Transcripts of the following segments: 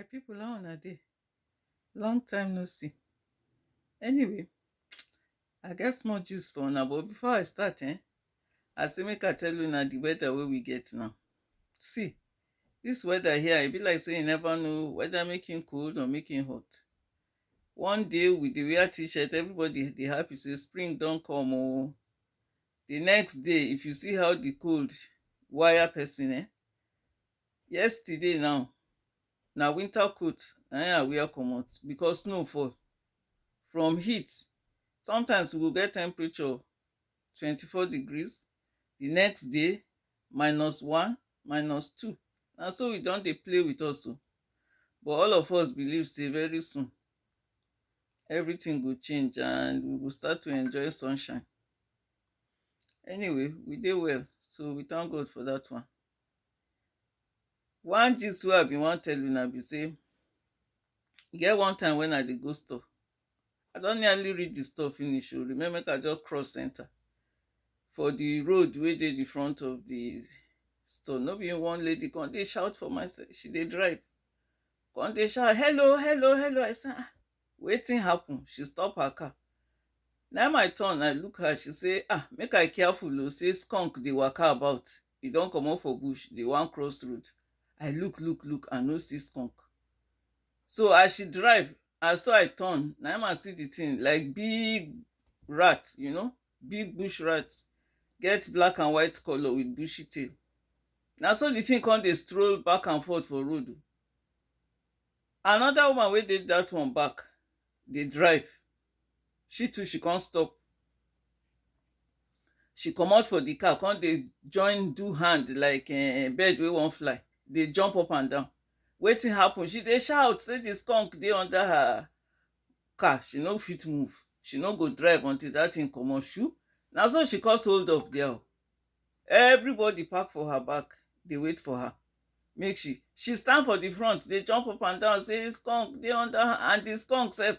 My people, how una dey? Long time no see. Anyway, I get small gist for una, but before I start, I say make I tell una the weather wey we get now. See, this weather here, e be like say you never know whether making cold or making hot. One day we dey wear t-shirt, everybody dey happy say spring don come oh. The next day, if you see how the cold wire person, yesterday now, na winter coat na im I wear comot because snow fall. From heat, sometimes we go get temperature 24 degrees, the next day -1, -2. Na so we don dey play with us o. But all of us believe say very soon everything go change and we go start to enjoy sunshine. Anyway, we dey well, so we thank God for that one. One gist wey I bin wan tell una be say e get one time when I dey go store. I don nearly read the store finish o, remember make I just cross center for the road wey dey the front of the store. No be one lady come dey shout for myself, she dey drive, come dey shout hello hello hello. I say wetin happen? She stop her car. Na my turn, I look her, she say make I careful o, say skunk dey waka about, e don comot for bush dey wan cross road. I look, I no see skunk. So as she drive, as so I turn, na I see the thing like big rat, big bush rat, get black and white color with bushy tail. Na so the thing come dey stroll back and forth for road. Another woman wey dey that one back dey drive, she too she come stop. She comot for the car, come dey join do hand like bird wey wan fly, dey jump up and down. Wetin happen? She dey shout say the skunk dey under her car, she no fit move, she no go drive until that thing comot shoo. Na so she cause hold up there o. Everybody park for her back dey wait for her make she stand for the front dey jump up and down say skunk dey under her, and the skunk sef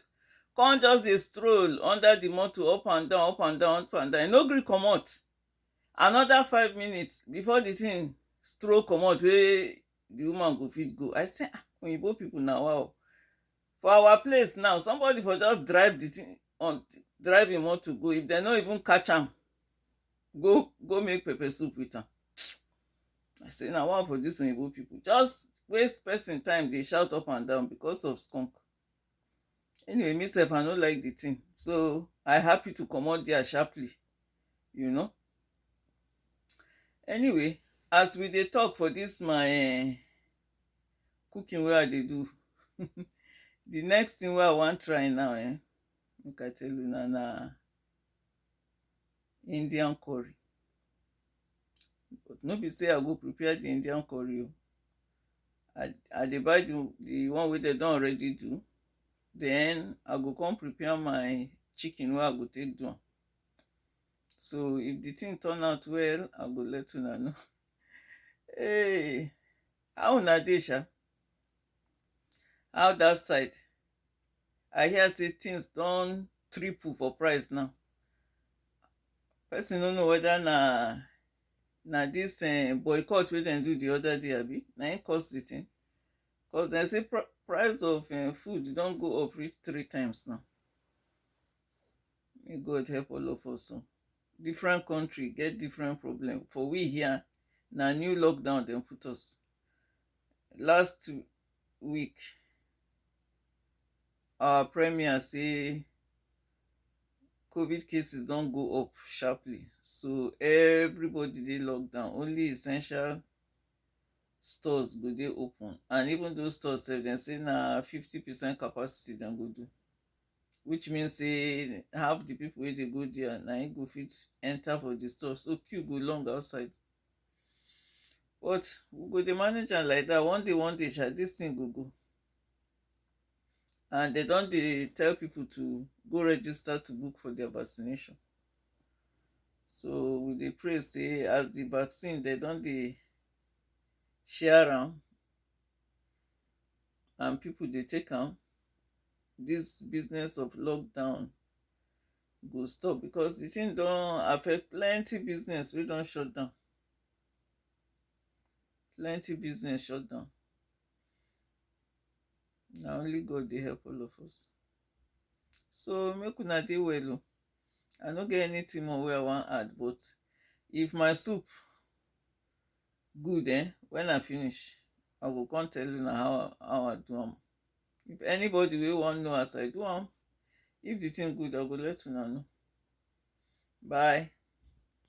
come just dey stroll under the motor up and down, up and down, up and down. E no gree comot. Another 5 minutes before the thing stroll comot wey the woman go fit go. I say oyinbo people na wow. For our place now, somebody for just drive the thing on, drive im motor go, if dem no even catch am, go make pepper soup with am. I say na wow for dis oyinbo people, just waste person time dey shout up and down because of skunk. Anyway, me sef I no like the thing, so I happy to comot there sharply. Anyway, as we dey talk for dis my cooking wey I dey do, the next thing wey I wan try now, make I tell una, na Indian curry. But no be say I go prepare the Indian curry o. I dey buy the one wey dem don already do, then I go come prepare my chicken wey I go take do am. So if the thing turn out well, I go let una know. Hey, how una dey sha? How that side? I hear say things don triple for price now. Person no know whether na this boycott wey dem do the other day abi na im cause the thing, because dem say price of food don go up reach 3 times now. May God help all of us o. Different country get different problem. For we here, na new lockdown dem put us. Last week, our premier say COVID cases don go up sharply, so everybody dey locked down. Only essential stores go dey open, and even those stores sef dem say na 50% capacity dem go do, which means say half the people wey dey go there na im go fit enter for the store, so queue go long outside. But we go dey manage am like that. One day sha, this thing go go. And they don dey tell people to go register to book for their vaccination. So we dey pray say as the vaccine they don dey share am and people dey take am, this business of lockdown go stop, because the thing don affect plenty business wey don shut down. Plenty business shut down. na only God dey help all of us. So make una dey well o. I no get anything more wey I wan add, but if my soup good when I finish, I go come tell una how I do am. If anybody wey wan know as I do am, if the thing good, I go let una know. Bye.